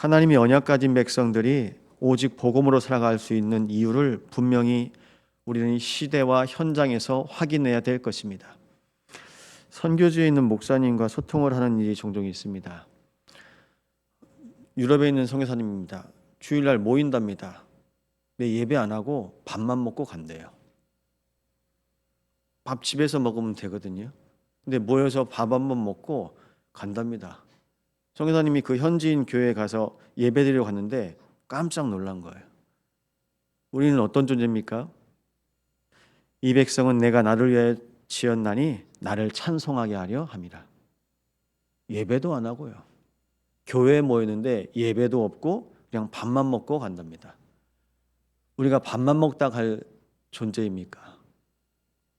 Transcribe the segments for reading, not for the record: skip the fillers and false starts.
하나님이 언약 가진 백성들이 오직 복음으로 살아갈 수 있는 이유를 분명히 우리는 시대와 현장에서 확인해야 될 것입니다. 선교지에 있는 목사님과 소통을 하는 일이 종종 있습니다. 유럽에 있는 선교사님입니다. 주일날 모인답니다. 근데 예배 안 하고 밥만 먹고 간대요. 밥 집에서 먹으면 되거든요. 근데 모여서 밥 한번 먹고 간답니다. 선교사님이 그 현지인 교회에 가서 예배드리러 갔는데 깜짝 놀란 거예요. 우리는 어떤 존재입니까? 이 백성은 내가 나를 위해 지었나니 나를 찬송하게 하려 함이라. 예배도 안 하고요. 교회에 모이는데 예배도 없고 그냥 밥만 먹고 간답니다. 우리가 밥만 먹다 갈 존재입니까?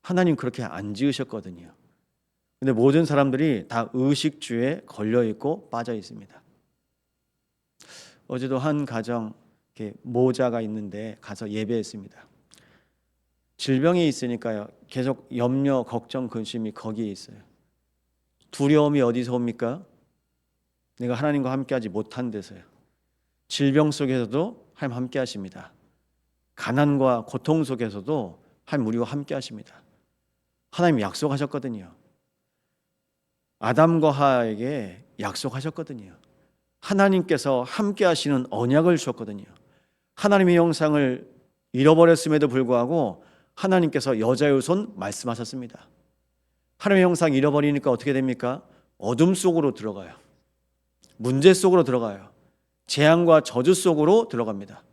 하나님 그렇게 안 지으셨거든요. 근데 모든 사람들이 다 의식주에 걸려 있고 빠져 있습니다. 어제도 한 가정 모자가 있는데 가서 예배했습니다. 질병이 있으니까요. 계속 염려, 걱정, 근심이 거기에 있어요. 두려움이 어디서 옵니까? 내가 하나님과 함께하지 못한 데서요. 질병 속에서도 하나님 함께 하십니다. 가난과 고통 속에서도 하나님 우리와 함께 하십니다. 하나님 약속하셨거든요. 아담과 하와에게 약속하셨거든요. 하나님께서 함께 하시는 언약을 주셨거든요. 하나님의 형상을 잃어버렸음에도 불구하고 하나님께서 여자의 손 말씀하셨습니다. 하나님의 형상 잃어버리니까 어떻게 됩니까? 어둠 속으로 들어가요. 문제 속으로 들어가요. 재앙과 저주 속으로 들어갑니다.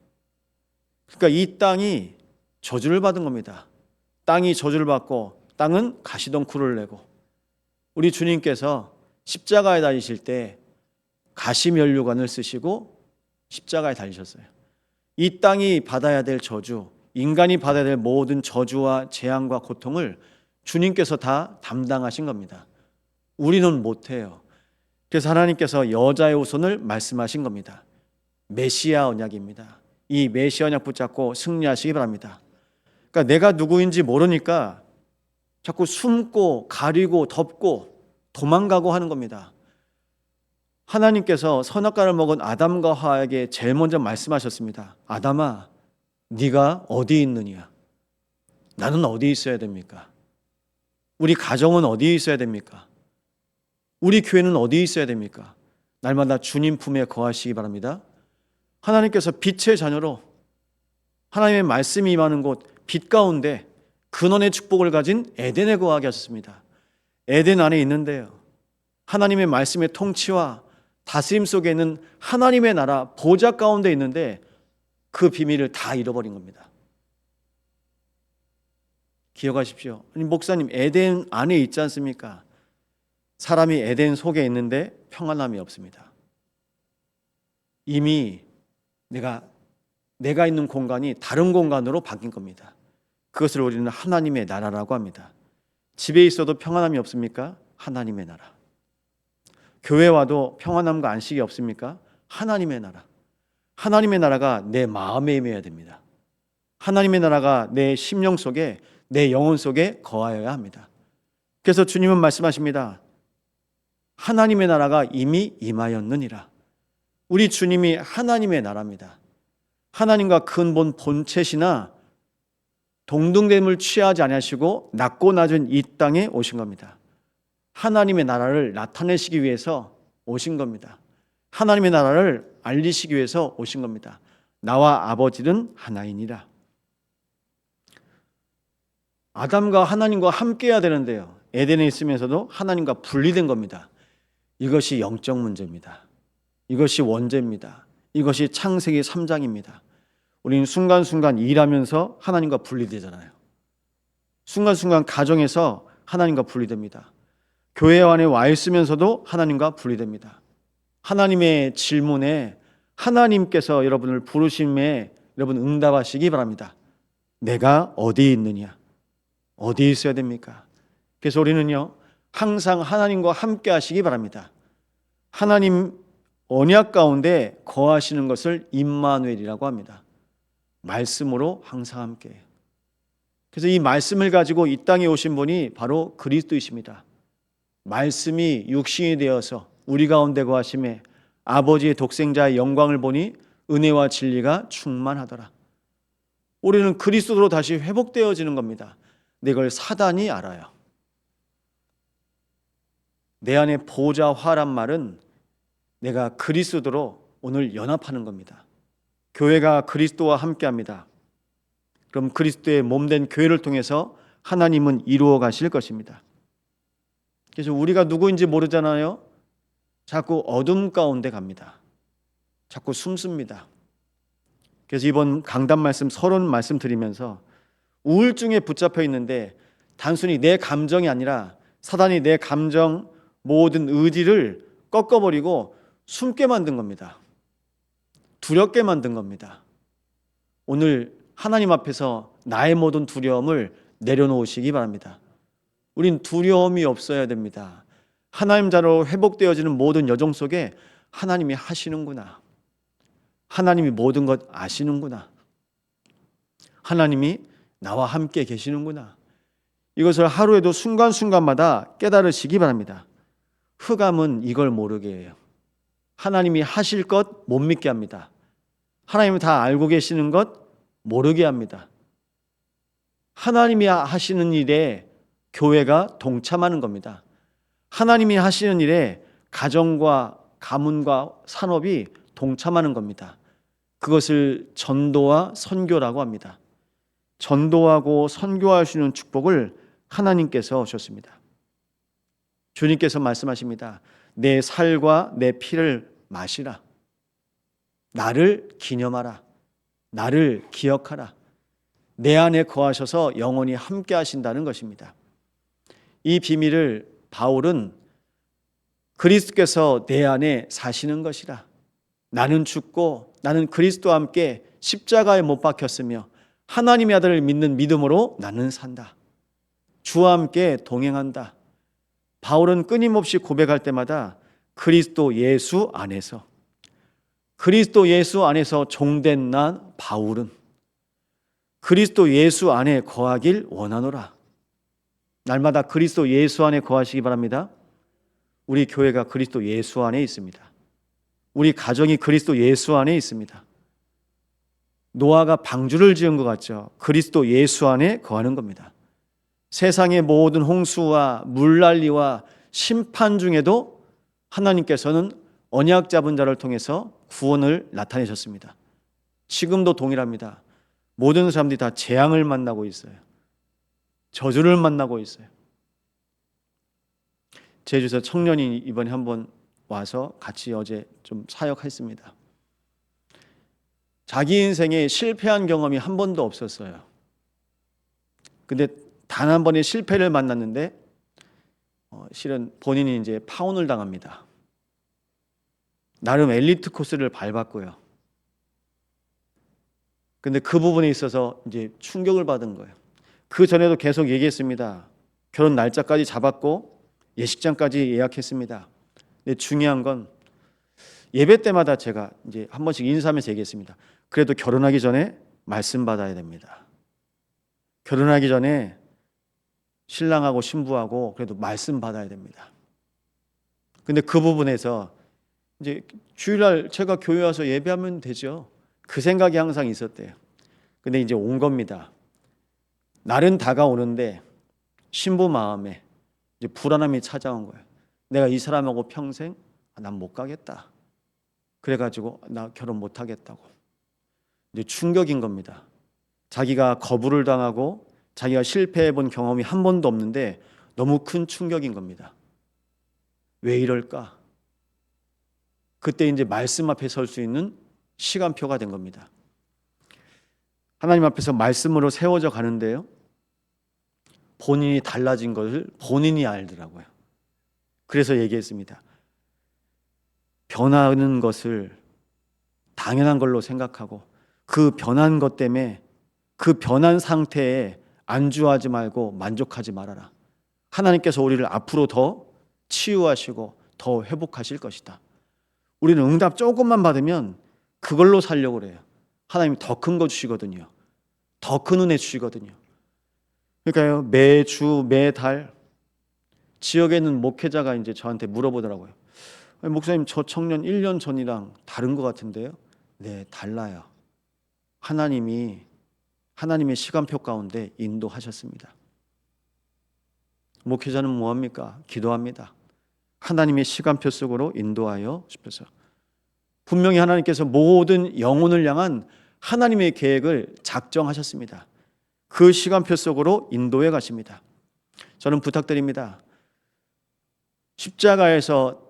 그러니까 이 땅이 저주를 받은 겁니다. 땅이 저주를 받고 땅은 가시덩굴을 내고, 우리 주님께서 십자가에 달리실 때 가시면류관을 쓰시고 십자가에 달리셨어요. 이 땅이 받아야 될 저주, 인간이 받아야 될 모든 저주와 재앙과 고통을 주님께서 다 담당하신 겁니다. 우리는 못해요. 그래서 하나님께서 여자의 후손을 말씀하신 겁니다. 메시아 언약입니다. 이 메시아 언약 붙잡고 승리하시기 바랍니다. 그러니까 내가 누구인지 모르니까 자꾸 숨고 가리고 덮고 도망가고 하는 겁니다. 하나님께서 선악과를 먹은 아담과 하와에게 제일 먼저 말씀하셨습니다. 아담아, 네가 어디 있느냐? 나는 어디 있어야 됩니까? 우리 가정은 어디 있어야 됩니까? 우리 교회는 어디 있어야 됩니까? 날마다 주님 품에 거하시기 바랍니다. 하나님께서 빛의 자녀로 하나님의 말씀이 임하는 곳 빛 가운데 근원의 축복을 가진 에덴에 거하게 하셨습니다. 에덴 안에 있는데요, 하나님의 말씀의 통치와 다스림 속에 있는 하나님의 나라 보좌 가운데 있는데 그 비밀을 다 잃어버린 겁니다. 기억하십시오. 아니, 목사님, 에덴 안에 있지 않습니까? 사람이 에덴 속에 있는데 평안함이 없습니다. 이미 내가 있는 공간이 다른 공간으로 바뀐 겁니다. 그것을 우리는 하나님의 나라라고 합니다. 집에 있어도 평안함이 없습니까? 하나님의 나라. 교회 와도 평안함과 안식이 없습니까? 하나님의 나라. 하나님의 나라가 내 마음에 임해야 됩니다. 하나님의 나라가 내 심령 속에, 내 영혼 속에 거하여야 합니다. 그래서 주님은 말씀하십니다. 하나님의 나라가 이미 임하였느니라. 우리 주님이 하나님의 나라입니다. 하나님과 근본 본체시나 동등됨을 취하지 아니하시고 낮고 낮은 이 땅에 오신 겁니다. 하나님의 나라를 나타내시기 위해서 오신 겁니다. 하나님의 나라를 알리시기 위해서 오신 겁니다. 나와 아버지는 하나이니라. 아담과 하나님과 함께 해야 되는데요, 에덴에 있으면서도 하나님과 분리된 겁니다. 이것이 영적 문제입니다. 이것이 원죄입니다. 이것이 창세기 3장입니다. 우리는 순간순간 일하면서 하나님과 분리되잖아요. 순간순간 가정에서 하나님과 분리됩니다. 교회 안에 와 있으면서도 하나님과 분리됩니다. 하나님의 질문에 하나님께서 여러분을 부르심에 여러분 응답하시기 바랍니다. 내가 어디 있느냐? 어디 있어야 됩니까? 그래서 우리는요, 항상 하나님과 함께 하시기 바랍니다. 하나님 언약 가운데 거하시는 것을 임마누엘이라고 합니다. 말씀으로 항상 함께. 그래서 이 말씀을 가지고 이 땅에 오신 분이 바로 그리스도이십니다. 말씀이 육신이 되어서 우리 가운데 거하심에 아버지의 독생자의 영광을 보니 은혜와 진리가 충만하더라. 우리는 그리스도로 다시 회복되어지는 겁니다. 근데 이걸 사단이 알아요. 내 안에 보좌화란 말은 내가 그리스도로 오늘 연합하는 겁니다. 교회가 그리스도와 함께합니다. 그럼 그리스도의 몸된 교회를 통해서 하나님은 이루어 가실 것입니다. 그래서 우리가 누구인지 모르잖아요. 자꾸 어둠 가운데 갑니다. 자꾸 숨습니다. 그래서 이번 강단 말씀 서론 말씀드리면서 우울증에 붙잡혀 있는데 단순히 내 감정이 아니라 사단이 내 감정 모든 의지를 꺾어버리고 숨게 만든 겁니다. 두렵게 만든 겁니다. 오늘 하나님 앞에서 나의 모든 두려움을 내려놓으시기 바랍니다. 우린 두려움이 없어야 됩니다. 하나님 자로 회복되어지는 모든 여정 속에 하나님이 하시는구나. 하나님이 모든 것 아시는구나. 하나님이 나와 함께 계시는구나. 이것을 하루에도 순간순간마다 깨달으시기 바랍니다. 흑암은 이걸 모르게 해요. 하나님이 하실 것 못 믿게 합니다. 하나님이 다 알고 계시는 것 모르게 합니다. 하나님이 하시는 일에 교회가 동참하는 겁니다. 하나님이 하시는 일에 가정과 가문과 산업이 동참하는 겁니다. 그것을 전도와 선교라고 합니다. 전도하고 선교할 수 있는 축복을 하나님께서 주셨습니다. 주님께서 말씀하십니다. 내 살과 내 피를 마시라. 나를 기념하라. 나를 기억하라. 내 안에 거하셔서 영원히 함께 하신다는 것입니다. 이 비밀을 바울은 그리스도께서 내 안에 사시는 것이라. 나는 죽고 나는 그리스도와 함께 십자가에 못 박혔으며 하나님의 아들을 믿는 믿음으로 나는 산다. 주와 함께 동행한다. 바울은 끊임없이 고백할 때마다 그리스도 예수 안에서 종된 난 바울은 그리스도 예수 안에 거하길 원하노라. 날마다 그리스도 예수 안에 거하시기 바랍니다. 우리 교회가 그리스도 예수 안에 있습니다. 우리 가정이 그리스도 예수 안에 있습니다. 노아가 방주를 지은 것 같죠. 그리스도 예수 안에 거하는 겁니다. 세상의 모든 홍수와 물난리와 심판 중에도 하나님께서는 언약 잡은 자를 통해서 구원을 나타내셨습니다. 지금도 동일합니다. 모든 사람들이 다 재앙을 만나고 있어요. 저주를 만나고 있어요. 제주에서 청년이 이번에 한번 와서 같이 어제 좀 사역했습니다. 자기 인생에 실패한 경험이 한 번도 없었어요. 근데 단 한 번의 실패를 만났는데 실은 본인이 이제 파혼을 당합니다. 나름 엘리트 코스를 밟았고요. 근데 그 부분에 있어서 이제 충격을 받은 거예요. 그 전에도 계속 얘기했습니다. 결혼 날짜까지 잡았고 예식장까지 예약했습니다. 근데 중요한 건 예배 때마다 제가 이제 한 번씩 인사하면서 얘기했습니다. 그래도 결혼하기 전에 말씀 받아야 됩니다. 결혼하기 전에 신랑하고 신부하고 그래도 말씀 받아야 됩니다. 근데 그 부분에서 이제 주일날 제가 교회 와서 예배하면 되죠. 그 생각이 항상 있었대요. 근데 이제 온 겁니다. 날은 다가오는데 신부 마음에 이제 불안함이 찾아온 거예요. 내가 이 사람하고 평생 난 못 가겠다. 그래가지고 나 결혼 못 하겠다고. 이제 충격인 겁니다. 자기가 거부를 당하고 자기가 실패해 본 경험이 한 번도 없는데 너무 큰 충격인 겁니다. 왜 이럴까? 그때 이제 말씀 앞에 설 수 있는 시간표가 된 겁니다. 하나님 앞에서 말씀으로 세워져 가는데요. 본인이 달라진 것을 본인이 알더라고요. 그래서 얘기했습니다. 변하는 것을 당연한 걸로 생각하고 그 변한 것 때문에 그 변한 상태에 안주하지 말고 만족하지 말아라. 하나님께서 우리를 앞으로 더 치유하시고 더 회복하실 것이다. 우리는 응답 조금만 받으면 그걸로 살려고 그래요. 하나님이 더 큰 거 주시거든요. 더 큰 은혜 주시거든요. 그러니까요, 매주 매달 지역에 있는 목회자가 이제 저한테 물어보더라고요. 목사님, 저 청년 1년 전이랑 다른 것 같은데요? 네, 달라요. 하나님의 시간표 가운데 인도하셨습니다. 목회자는 뭐합니까? 기도합니다. 하나님의 시간표 속으로 인도하여 주셔서. 분명히 하나님께서 모든 영혼을 향한 하나님의 계획을 작정하셨습니다. 그 시간표 속으로 인도해 가십니다. 저는 부탁드립니다. 십자가에서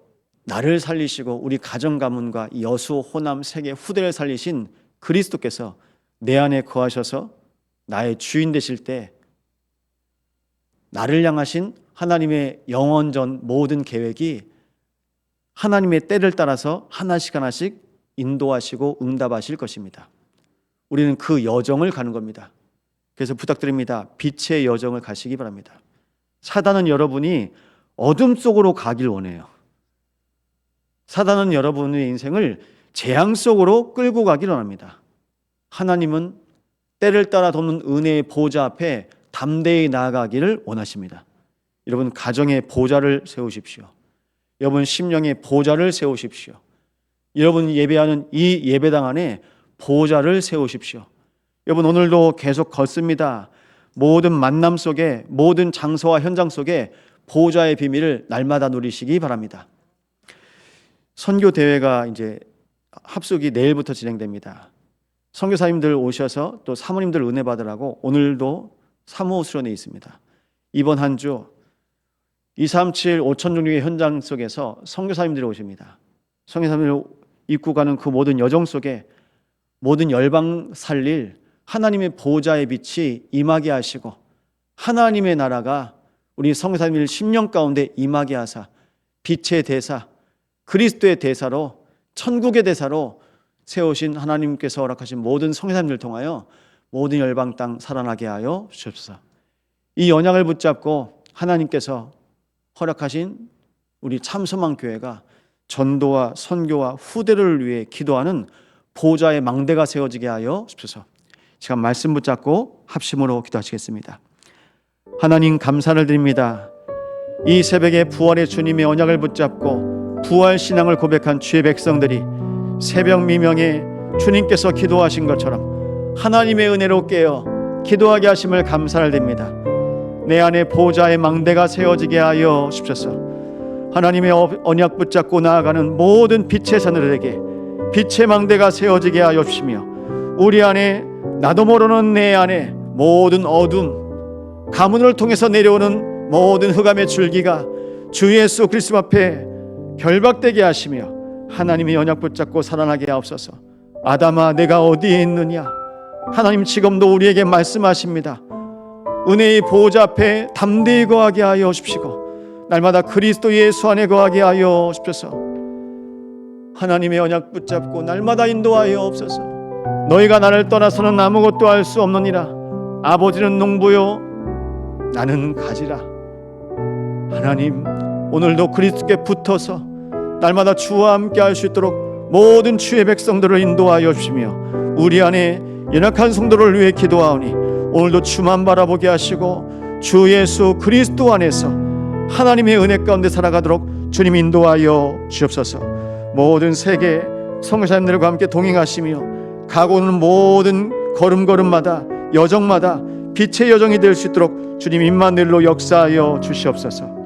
나를 살리시고 우리 가정 가문과 여수, 호남, 세계 후대를 살리신 그리스도께서 내 안에 거하셔서 나의 주인 되실 때 나를 향하신 하나님의 영원전 모든 계획이 하나님의 때를 따라서 하나씩 하나씩 인도하시고 응답하실 것입니다. 우리는 그 여정을 가는 겁니다. 그래서 부탁드립니다. 빛의 여정을 가시기 바랍니다. 사단은 여러분이 어둠 속으로 가길 원해요. 사단은 여러분의 인생을 재앙 속으로 끌고 가길 원합니다. 하나님은 때를 따라 돕는 은혜의 보좌 앞에 담대히 나아가기를 원하십니다. 여러분, 가정의 보좌를 세우십시오. 여러분, 심령의 보좌를 세우십시오. 여러분 예배하는 이 예배당 안에 보좌를 세우십시오. 여러분, 오늘도 계속 걷습니다. 모든 만남 속에, 모든 장소와 현장 속에 보좌의 비밀을 날마다 누리시기 바랍니다. 선교 대회가 이제 합숙이 내일부터 진행됩니다. 선교사님들 오셔서 또 사모님들 은혜 받으라고 오늘도 사모 수련회 있습니다. 이번 한 주 237 5,000종류의 현장 속에서 선교사님들이 오십니다. 선교사님들 입고 가는 그 모든 여정 속에 모든 열방 살릴 하나님의 보좌의 빛이 임하게 하시고 하나님의 나라가 우리 선교사님들 심령 가운데 임하게 하사 빛의 대사, 그리스도의 대사로, 천국의 대사로 세우신 하나님께서 허락하신 모든 선교사님들 통하여 모든 열방 땅 살아나게 하여 주옵소서. 이 언약을 붙잡고 하나님께서 허락하신 우리 참소망교회가 전도와 선교와 후대를 위해 기도하는 보좌의 망대가 세워지게 하여 주옵소서. 시간 말씀 붙잡고 합심으로 기도하시겠습니다. 하나님, 감사를 드립니다. 이 새벽에 부활의 주님의 언약을 붙잡고 부활 신앙을 고백한 주의 백성들이 새벽 미명에 주님께서 기도하신 것처럼 하나님의 은혜로 깨어 기도하게 하심을 감사를 드립니다. 내 안에 보좌의 망대가 세워지게 하여 주옵소서. 하나님의 언약 붙잡고 나아가는 모든 빛의 자녀들에게 빛의 망대가 세워지게 하여 주시며 우리 안에 나도 모르는 내 안에 모든 어둠, 가문을 통해서 내려오는 모든 흑암의 줄기가 주 예수 그리스도 앞에 결박되게 하시며 하나님의 언약 붙잡고 살아나게 하옵소서. 아담아, 내가 어디에 있느냐? 하나님 지금도 우리에게 말씀하십니다. 은혜의 보좌 앞에 담대히 거하게 하여 주시고 날마다 그리스도 예수 안에 거하게 하여 주옵소서. 하나님의 언약 붙잡고 날마다 인도하여 없소서. 너희가 나를 떠나서는 아무것도 할 수 없느니라. 아버지는 농부요 나는 가지라. 하나님, 오늘도 그리스도께 붙어서 날마다 주와 함께 할 수 있도록 모든 주의 백성들을 인도하여 주시며 우리 안에 연약한 성도를 위해 기도하오니 오늘도 주만 바라보게 하시고 주 예수 그리스도 안에서 하나님의 은혜 가운데 살아가도록 주님 인도하여 주옵소서. 모든 세계 선교사님들과 함께 동행하시며 가고 오는 모든 걸음걸음마다 여정마다 빛의 여정이 될 수 있도록 주님 임마누엘로 역사하여 주시옵소서.